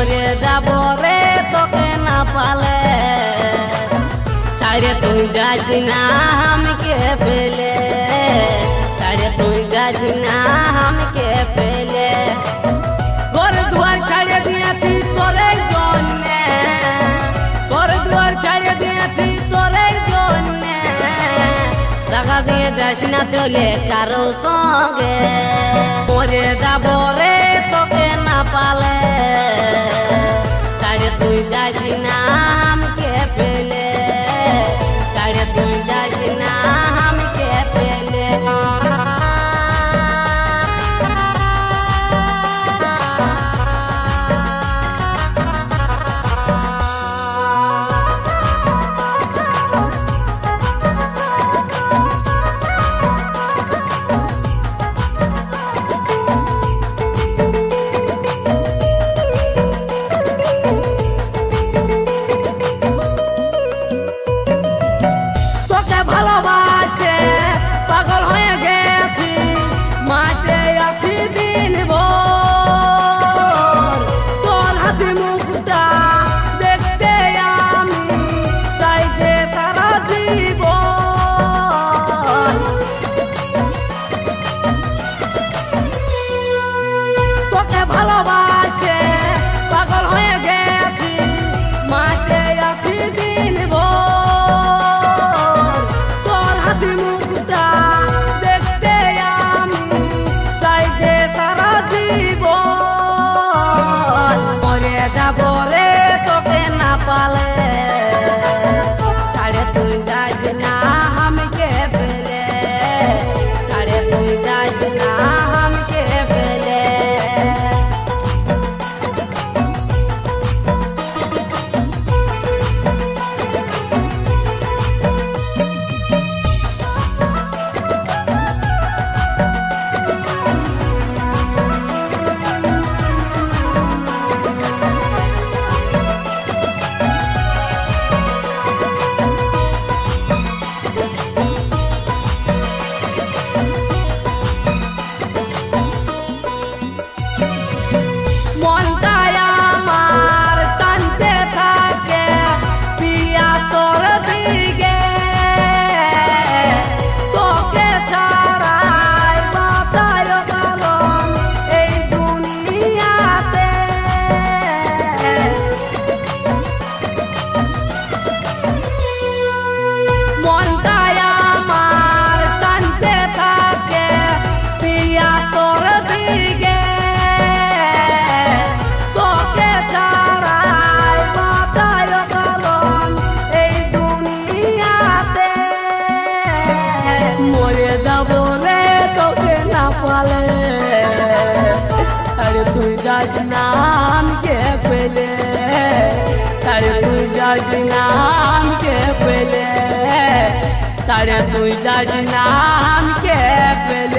মরে যাব রে তোকে না পালে, ছাড়ে তুই যাস না আমাকে পেলে, ছাড়ে তুই যাস না আমাকে পেলে। ঘর দুয়ার ছাড়ে দিয়েছি তোরে জন্যে, ঘর দুয়ার ছাড়ে দিয়েছি তোরে জন্যে, টাকা দিয়ে যাস না চলে কারো সঙ্গে। মরে যাব রে তোকে না পালে, ছাড়ে তুই যাস না আমাকে পেলে, ছাড়ে তুই যাস না আমাকে পেলে। ভালোবাসে পাগল হয়ে গেছি, মাঠে আছি দিন ভোর, তোর হাসি মুখটা দেখতে আমি চাই যে সারা জীবন। তোকে ভালোবাসে পাগল হয়ে গেছি, মাঠে আছি দিন ভোর, মুখটা দেখতে আমি চাই যে সারা জীবন। মরে যাব রে তোকে না পালে, ছাড়ে তুই যাস না আমাকে পেলে, ছাড়ে তুই যাস না আমাকে পেলে। মনটাই আমার টানতে থাকে পিয়া তোর দিকে, তোকে ছাড়াই বাঁচায় কারণ এই দুনিয়াতে। মনটাই আমার টানতে থাকে পিয়া তোর দিকে, তোকে ছাড়াই বাঁচায় কারণ এই দুনিয়াতে। মরে যাব রে তোকে না পালে, আরে তুই যাস না আমাকে পেলে, আরে তুই যাস না আমাকে পেলে, আরে তুই যাস না আমাকে পেলে।